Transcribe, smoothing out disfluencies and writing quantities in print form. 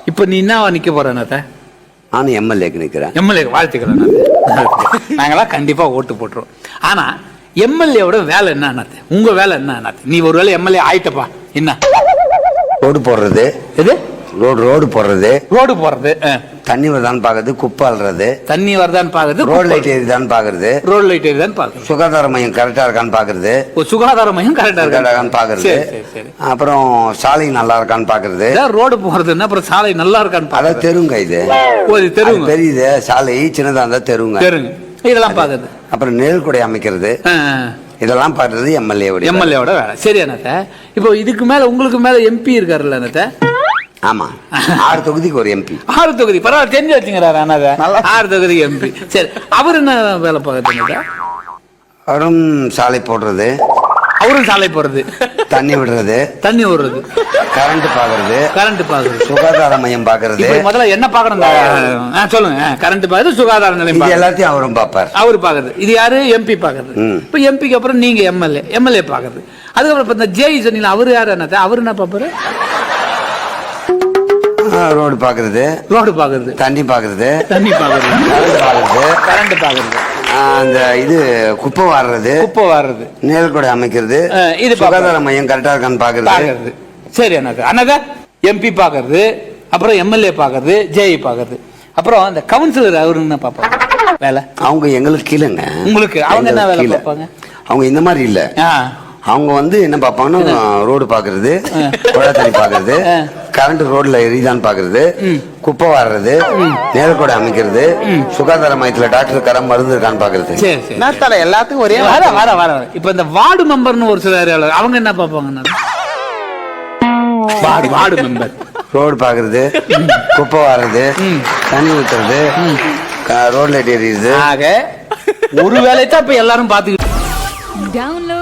இப்ப நீ என்ன நிக்க போற அண்ணாத்த? நானும் எம்எல்ஏக்கு நிக்கிறேன். எம்எல்ஏ வாழ்த்துக்கிறேன். நாங்களாம் கண்டிப்பா ஓட்டு போட்டுருவோம். ஆனா எம்எல்ஏவோட வேலை என்ன அண்ணாத்த? உங்க வேலை என்ன அண்ணாத்த? நீ ஒரு வேலை எம்எல்ஏ ஆயிட்டப்பா, என்ன? ரோடு போடுறது. எது? ரோடு போடுறது. ரோடு போடுறது. தண்ணி வருதான்னு பாக்குறது, குப்பை அள்ளுறது, தண்ணி வருதான்னு பாக்குறது, ரோடு லைட் எரியுதான்னு பாக்குறது, ரோடு லைட் எரியுதான்னு பாக்குறது, சுகாதார மையம் கரெக்டா இருக்கான்னு பாக்குறது, சுகாதார மையம் கரெக்டா இருக்கான்னு பாக்குறது, அப்புறம் சாலை நல்லா இருக்கான்னு பாக்குறது. ரோடு போறதுன்னா அப்புறம் சாலை நல்லா இருக்கான்னு அதான் தெருங்க. இது தெருங்க பெரியது, சாலை சின்னதா இருந்தா தெருங்க. இதெல்லாம் பாக்குறது. அப்புறம் நிழல்குடை அமைக்கிறது, இதெல்லாம் பாக்குறது எம்எல்ஏவோட வேலை. சரி அண்ணாத்த, இப்போ இதுக்கு மேல உங்களுக்கு மேல எம்பி இருக்காருல்ல அண்ணாத்த? ஆமா, 6 தொகுதிக்கு ஒரு எம்பி. 6 தொகுதி பரவாயில்ல, தெரிஞ்சு வச்சுங்கிறாரு அண்ணாத. 6 தொகுதி எம்பி. சரி, அவர் என்ன வேலை பார்க்கறது? அவரும் சாலை போடுறது. அவரும் சாலை போடுறது, தண்ணி விடுறது, தண்ணி விடுறது, கரண்ட் பாக்குறது, சுகாதார மையம் பாக்குறது. முதல்ல என்ன பாக்கணும் சொல்லுங்க. கரண்ட் பாக்குறது, சுகாதார நிலையம், எல்லாத்தையும் அவரும் பாப்பார். அவரு பாக்குறது. இது யாரு? எம்பி பாக்குறது. இப்ப எம்பிக்கு அப்புறம் நீங்க எம்எல்ஏ பாக்குறது. அதுக்கப்புறம் இப்ப இந்த ஜேஇ சொன்னீங்க, அவரு யாரு அண்ணாத்த? அவரு என்ன பாப்பாரு? ரோடு பாக்குறது, தண்ணி பாக்குறது, கரண்ட் பாக்குறது, அந்த இது குப்பை வாடுறது, நிழல்குடை அமைக்கிறது, இது சுகாதார மையம் கரெக்டா இருக்கான்னு பாக்குறது. சரி அண்ணாத, எம்பி பாக்குறது, அப்புறம் எம்எல்ஏ பாக்குறது, ஜேஇ பாக்குறது, அப்புறம் அந்த கவுன்சிலர் அவரு என்ன பாப்பாங்க வேலை? அவங்க எங்களுக்கு கீழங்க. உங்களுக்கு அவங்க என்ன வேலை பார்ப்பாங்க? அவங்க இந்த மாதிரி இல்ல. அவங்க என்ன பாப்பாங்கன்னா, ரோடு பாக்குறது, குழா தண்ணி பாக்குறது, கரண்ட் ரோட்ல எரியுதான்னு பாக்குறது, குப்பை வாடுறது, நிழல்குடை அமைக்கிறது, சுகாதார மையத்துல டாக்டர் கரம் மருந்து இருக்கான்னு பாக்குறது. எல்லாத்துக்கும் ஒரே வர. இப்ப இந்த வார்டு மெம்பர்னு ஒரு சில அவங்க என்ன பாப்பாங்க? வார்டு மெம்பர் ரோடு பாக்குறது, குப்பை வாடுறது, தண்ணி ஊத்துறது, ரோட் லைட் எரியுது. ஒரு வேலை தான் இப்ப எல்லாரும் பாத்துக்கிட்டு.